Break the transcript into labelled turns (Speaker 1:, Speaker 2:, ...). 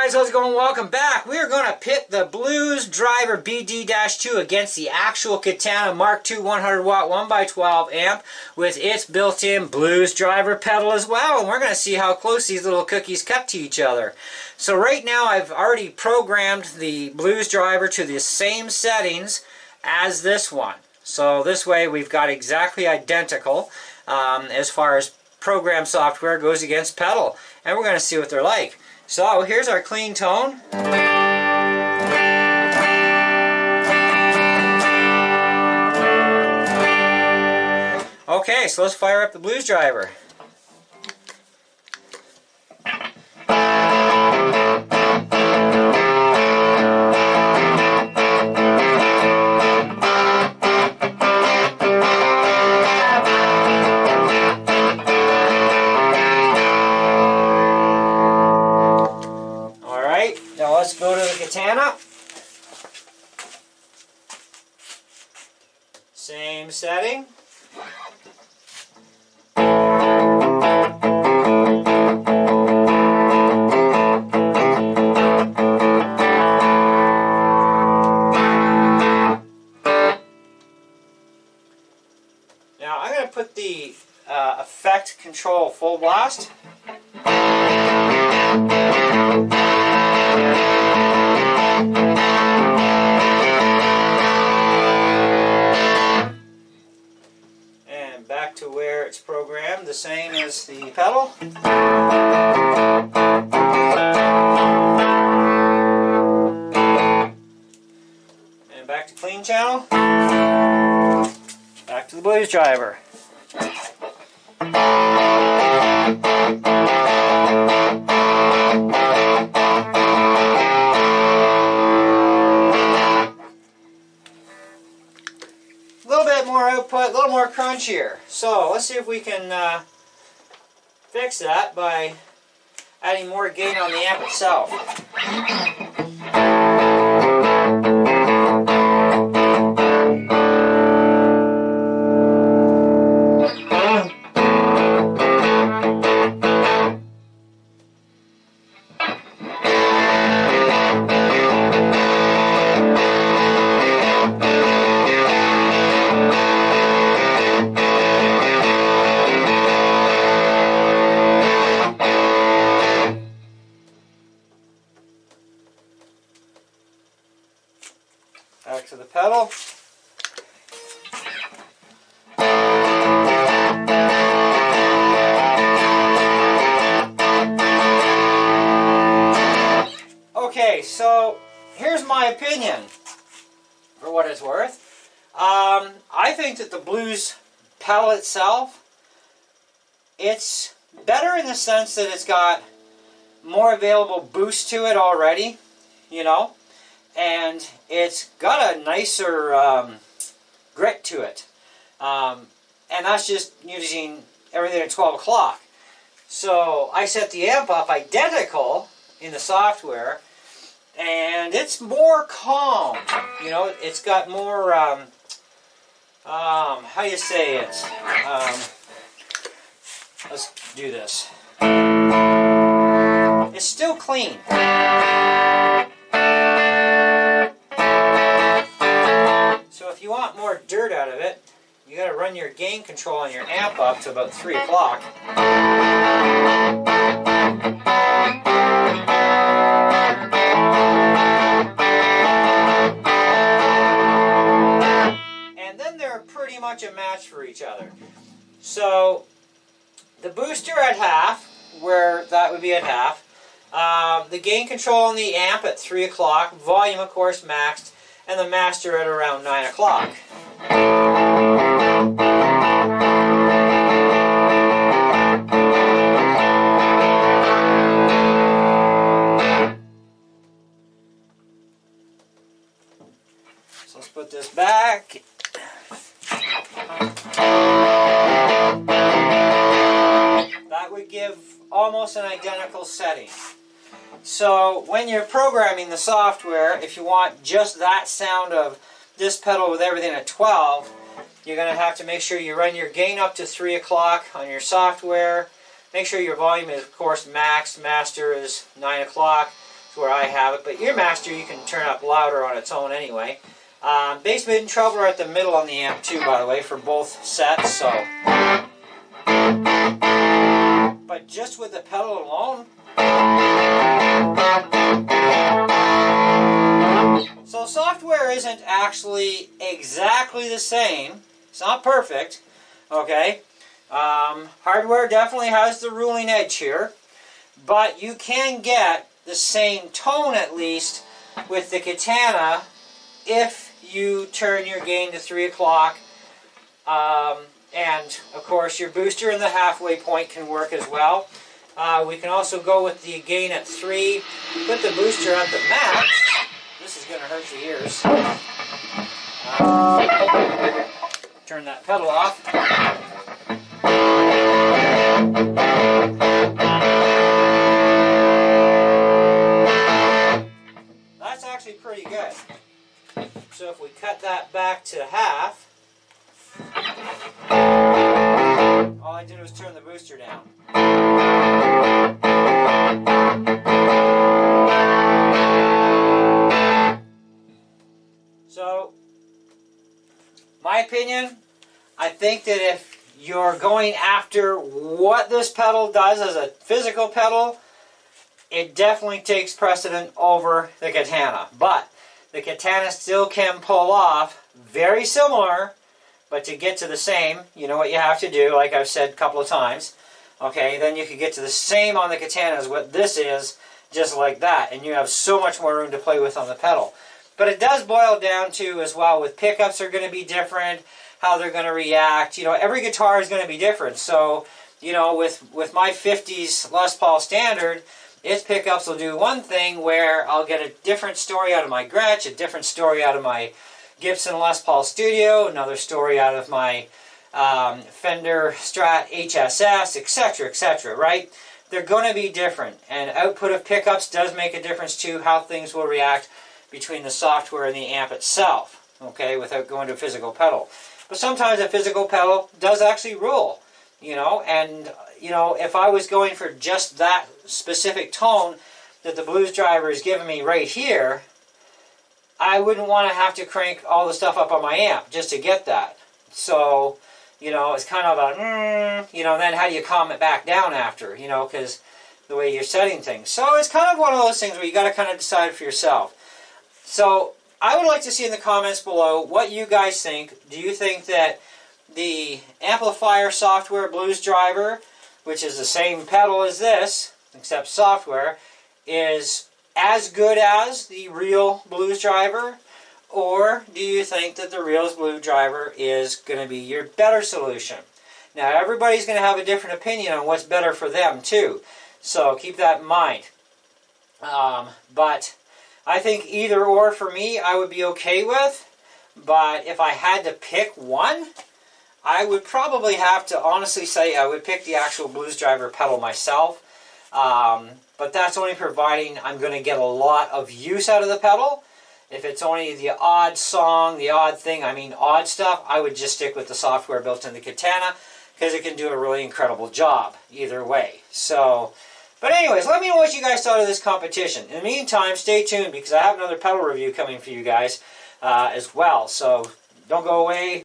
Speaker 1: guys, how's it going? Welcome back. We are going to pit the Blues Driver BD-2 against the actual Katana MKII 100 watt 1x12 amp with its built-in Blues Driver pedal as well. And we're going to see how close these little cookies cut to each other. So right now I've already programmed the Blues Driver to the same settings as this one. So this way we've got exactly identical as far as program software goes against pedal. And we're going to see what they're like. So here's our clean tone. Okay, so let's fire up the Blues Driver. Now let's go to the Katana. Same setting. Now I'm going to put the effect control full blast. And back to where it's programmed, the same as the pedal. And back to clean channel. Back to the Blues Driver. A little bit more output, a little more crunchier. So let's see if we can fix that by adding more gain on the amp itself. Back to the pedal. Okay, so here's my opinion, for what it's worth. I think that the Blues pedal itself, it's better in the sense that it's got more available boost to it already, you know. And it's got a nicer grit to it. And that's just using everything at 12 o'clock. So I set the amp up identical in the software, and it's more calm. You know, it's got more, how do you say it? Let's do this. It's still clean. So if you want more dirt out of it, you got to run your gain control on your amp up to about 3 o'clock. And then they're pretty much a match for each other. So the booster at half, where that would be at half, the gain control on the amp at 3 o'clock, volume of course maxed, and the master at around 9 o'clock. So let's put this back. That would give almost an identical setting. So when you're programming the software, if you want just that sound of this pedal with everything at 12, you're going to have to make sure you run your gain up to 3 o'clock on your software. Make sure your volume is, of course, maxed. Master is 9 o'clock. It's where I have it, but your master you can turn up louder on its own anyway. Bass, mid, and treble are at the middle on the amp too, by the way, for both sets. So, but just with the pedal alone. So software isn't actually exactly the same. It's not perfect, okay? Hardware definitely has the ruling edge here, but you can get the same tone at least with the Katana if you turn your gain to 3 o'clock. And of course your booster in the halfway point can work as well. We can also go with the gain at 3, put the booster at the max. This is going to hurt the ears. Turn that pedal off. That's actually pretty good. So if we cut that back to half, all I did was turn the booster down. So, my opinion, I think that if you're going after what this pedal does as a physical pedal, it definitely takes precedent over the Katana. But the Katana still can pull off very similar, but to get to the same, you know what you have to do, like I've said a couple of times. Okay, then you can get to the same on the Katana as what this is, just like that. And you have so much more room to play with on the pedal. But it does boil down to, as well, with pickups are going to be different, how they're going to react. You know, every guitar is going to be different. So, you know, with my 50s Les Paul Standard, its pickups will do one thing where I'll get a different story out of my Gretsch, a different story out of my Gibson Les Paul Studio, another story out of my Fender Strat HSS, etc., right? They're going to be different. And output of pickups does make a difference too, how things will react between the software and the amp itself, okay, without going to a physical pedal. But sometimes a physical pedal does actually rule, you know, and, you know, if I was going for just that specific tone that the blues driver is giving me right here, I wouldn't want to have to crank all the stuff up on my amp just to get that. So, you know, it's kind of a, you know, then how do you calm it back down after, you know, because the way you're setting things. So it's kind of one of those things where you got to kind of decide for yourself. So I would like to see in the comments below what you guys think. Do you think that the amplifier software blues driver, which is the same pedal as this, except software, is as good as the real blues driver? Or do you think that the real blues driver is going to be your better solution? Now everybody's going to have a different opinion on what's better for them too. So keep that in mind. But I think either or for me I would be okay with. But if I had to pick one, I would probably have to honestly say I would pick the actual blues driver pedal myself. But that's only providing I'm going to get a lot of use out of the pedal. If it's only the odd song, the odd thing, I mean odd stuff, I would just stick with the software built in the Katana because it can do a really incredible job either way. So, but anyways, let me know what you guys thought of this competition. In the meantime, stay tuned because I have another pedal review coming for you guys as well. So don't go away.